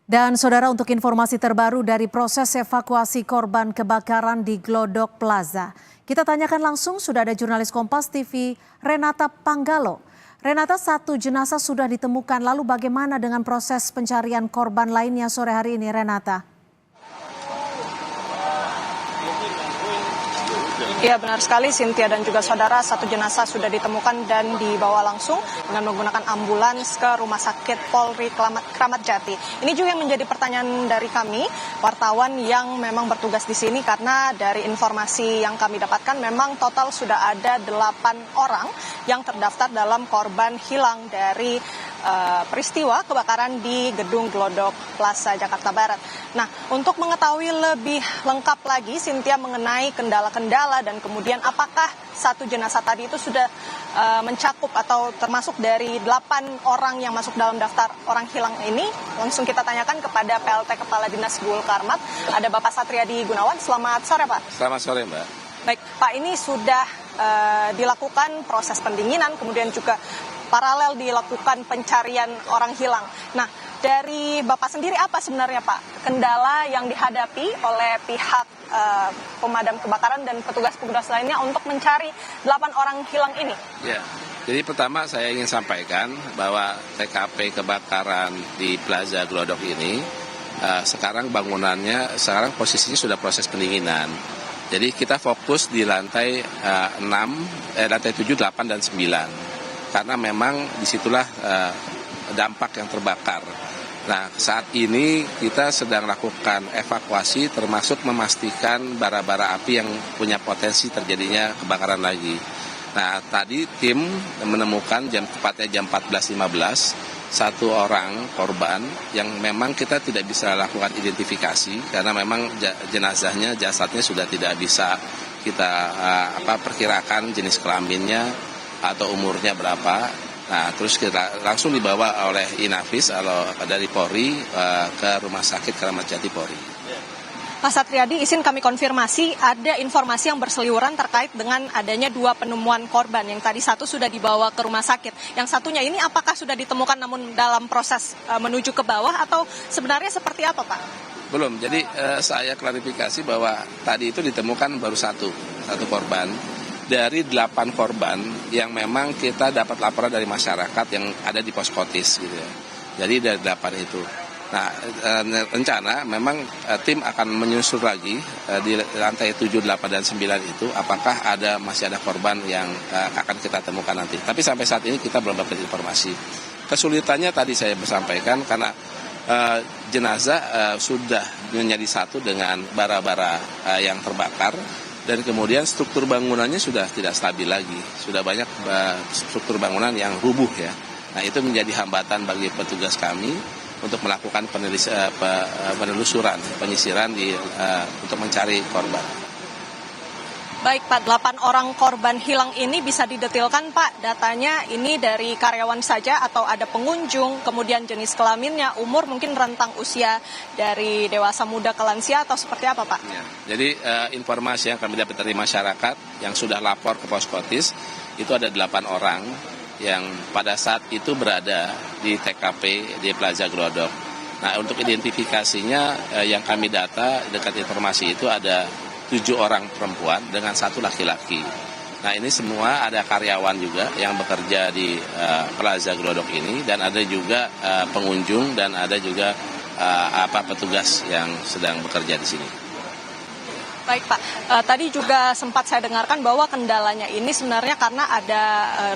Dan saudara, untuk informasi terbaru dari proses evakuasi korban kebakaran di Glodok Plaza, kita tanyakan langsung, sudah ada jurnalis Kompas TV Renata Panggalo. Renata, satu jenazah sudah ditemukan, lalu bagaimana dengan proses pencarian korban lainnya sore hari ini, Renata? Ya, benar sekali Cynthia dan juga saudara, satu jenazah sudah ditemukan dan dibawa langsung dengan menggunakan ambulans ke Rumah Sakit Polri Kramat Jati. Ini juga yang menjadi pertanyaan dari kami, wartawan yang memang bertugas di sini, karena dari informasi yang kami dapatkan memang total sudah ada 8 orang yang terdaftar dalam korban hilang dari peristiwa kebakaran di Gedung Glodok Plaza Jakarta Barat. Nah, untuk mengetahui lebih lengkap lagi Cynthia mengenai kendala-kendala dan kemudian apakah satu jenazah tadi itu sudah mencakup atau termasuk dari 8 orang yang masuk dalam daftar orang hilang ini, langsung kita tanyakan kepada PLT Kepala Dinas Gul-Karmat, ada Bapak Satriadi Gunawan. Selamat sore, Pak. Selamat sore, Mbak. Baik, Pak, ini sudah dilakukan proses pendinginan, kemudian juga paralel dilakukan pencarian orang hilang. Nah, dari Bapak sendiri apa sebenarnya, Pak, kendala yang dihadapi oleh pihak pemadam kebakaran dan petugas-petugas lainnya untuk mencari 8 orang hilang ini? Ya, jadi pertama saya ingin sampaikan bahwa TKP kebakaran di Plaza Glodok ini sekarang bangunannya, sekarang posisinya sudah proses pendinginan. Jadi kita fokus di lantai 7, 8, dan 9. Karena memang disitulah dampak yang terbakar. Nah, saat ini kita sedang lakukan evakuasi termasuk memastikan bara-bara api yang punya potensi terjadinya kebakaran lagi. Nah, tadi tim menemukan tepatnya jam 14.15, satu orang korban yang memang kita tidak bisa lakukan identifikasi karena memang jasadnya sudah tidak bisa kita perkirakan jenis kelaminnya atau umurnya berapa. Nah, terus kita langsung dibawa oleh Inafis dari Polri ke Rumah Sakit Kramat Jati Polri. Pak Satriadi, izin kami konfirmasi, ada informasi yang berseliweran terkait dengan adanya 2 penemuan korban, yang tadi satu sudah dibawa ke rumah sakit, yang satunya ini apakah sudah ditemukan namun dalam proses menuju ke bawah atau sebenarnya seperti apa, Pak? Belum, jadi saya klarifikasi bahwa tadi itu ditemukan baru satu korban dari 8 korban yang memang kita dapat laporan dari masyarakat yang ada di Poskotis gitu ya. Jadi dari 8 itu. Nah, rencana memang tim akan menyusur lagi di lantai 7, 8, dan 9 itu apakah masih ada korban yang akan kita temukan nanti. Tapi sampai saat ini kita belum dapat informasi. Kesulitannya tadi saya sampaikan karena jenazah sudah menjadi satu dengan bara-bara yang terbakar. Dan kemudian struktur bangunannya sudah tidak stabil lagi. Sudah banyak struktur bangunan yang rubuh ya. Nah, itu menjadi hambatan bagi petugas kami untuk melakukan penelusuran, penyisiran untuk mencari korban. Baik, Pak, 8 orang korban hilang ini bisa didetilkan, Pak, datanya ini dari karyawan saja atau ada pengunjung, kemudian jenis kelaminnya, umur mungkin rentang usia dari dewasa muda ke lansia atau seperti apa, Pak? Ya, jadi informasi yang kami dapat dari masyarakat yang sudah lapor ke Poskotis itu ada 8 orang yang pada saat itu berada di TKP di Plaza Glodok. Nah, untuk identifikasinya yang kami data dekat informasi itu ada 7 orang perempuan dengan 1 laki-laki. Nah, ini semua ada karyawan juga yang bekerja di Plaza Glodok ini, dan ada juga pengunjung dan ada juga petugas yang sedang bekerja di sini. Baik, Pak, tadi juga sempat saya dengarkan bahwa kendalanya ini sebenarnya karena ada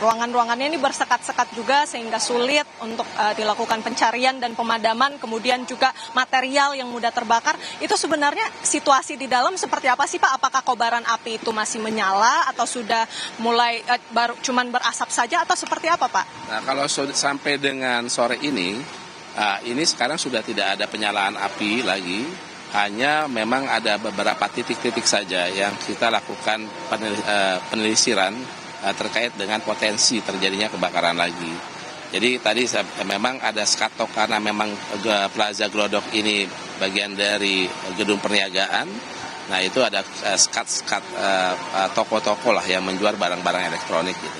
ruangan-ruangannya ini bersekat-sekat juga sehingga sulit untuk dilakukan pencarian dan pemadaman, kemudian juga material yang mudah terbakar. Itu sebenarnya situasi di dalam seperti apa sih, Pak? Apakah kobaran api itu masih menyala atau sudah mulai baru cuman berasap saja atau seperti apa, Pak? Nah, kalau sampai dengan sore ini sekarang sudah tidak ada penyalaan api lagi. Hanya memang ada beberapa titik-titik saja yang kita lakukan penelitian terkait dengan potensi terjadinya kebakaran lagi. Jadi tadi memang ada skatok karena memang Plaza Glodok ini bagian dari gedung perniagaan. Nah, itu ada toko-toko lah yang menjual barang-barang elektronik gitu.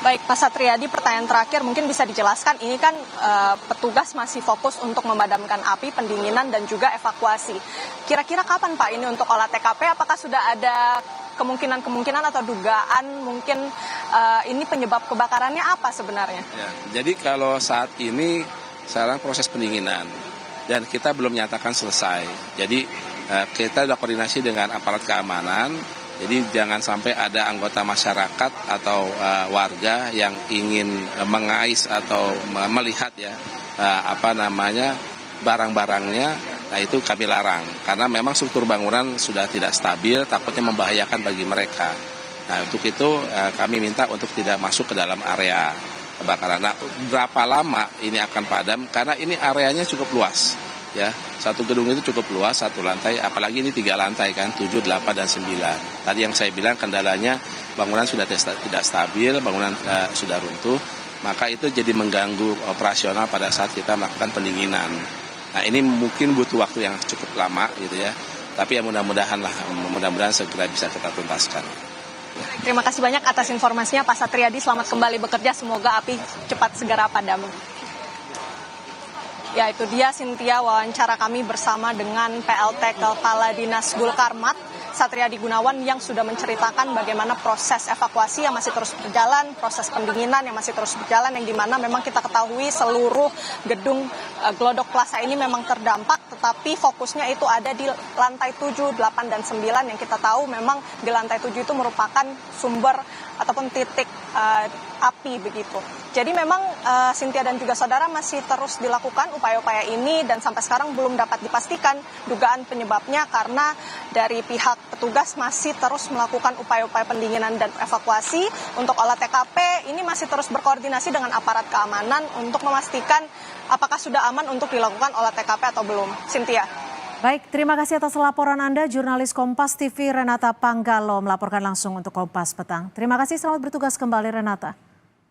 Baik, Pak Satriadi, pertanyaan terakhir mungkin bisa dijelaskan, ini kan petugas masih fokus untuk memadamkan api, pendinginan, dan juga evakuasi. Kira-kira kapan Pak ini untuk olah TKP? Apakah sudah ada kemungkinan atau dugaan mungkin ini penyebab kebakarannya apa sebenarnya? Ya, jadi kalau saat ini sekarang proses pendinginan dan kita belum nyatakan selesai. Jadi kita sudah koordinasi dengan aparat keamanan. Jadi jangan sampai ada anggota masyarakat atau warga yang ingin mengais atau melihat ya barang-barangnya. Nah itu kami larang karena memang struktur bangunan sudah tidak stabil, takutnya membahayakan bagi mereka. Nah untuk itu kami minta untuk tidak masuk ke dalam area kebakaran. Nah berapa lama ini akan padam? Karena ini areanya cukup luas. Ya, satu gedung itu cukup luas, satu lantai, apalagi ini 3 lantai kan, 7, 8, dan 9. Tadi yang saya bilang kendalanya bangunan sudah tidak stabil, bangunan sudah runtuh, maka itu jadi mengganggu operasional pada saat kita melakukan pendinginan. Nah ini mungkin butuh waktu yang cukup lama gitu ya, tapi ya mudah-mudahan segera bisa kita tuntaskan. Terima kasih banyak atas informasinya Pak Satriadi, selamat kembali bekerja, semoga api cepat segera padam. Ya itu dia Cynthia wawancara kami bersama dengan PLT Kepala Dinas Gulkarmat Satriadi Gunawan yang sudah menceritakan bagaimana proses evakuasi yang masih terus berjalan, proses pendinginan yang masih terus berjalan, yang dimana memang kita ketahui seluruh gedung Glodok Plaza ini memang terdampak, tetapi fokusnya itu ada di lantai 7, 8, dan 9 yang kita tahu memang di lantai 7 itu merupakan sumber ataupun titik api begitu. Jadi memang Cynthia dan juga saudara masih terus dilakukan upaya-upaya ini dan sampai sekarang belum dapat dipastikan dugaan penyebabnya karena dari pihak petugas masih terus melakukan upaya-upaya pendinginan dan evakuasi. Untuk olah TKP ini masih terus berkoordinasi dengan aparat keamanan untuk memastikan apakah sudah aman untuk dilakukan olah TKP atau belum. Cynthia. Baik, terima kasih atas laporan Anda, jurnalis Kompas TV Renata Panggalo melaporkan langsung untuk Kompas Petang. Terima kasih, selamat bertugas kembali Renata.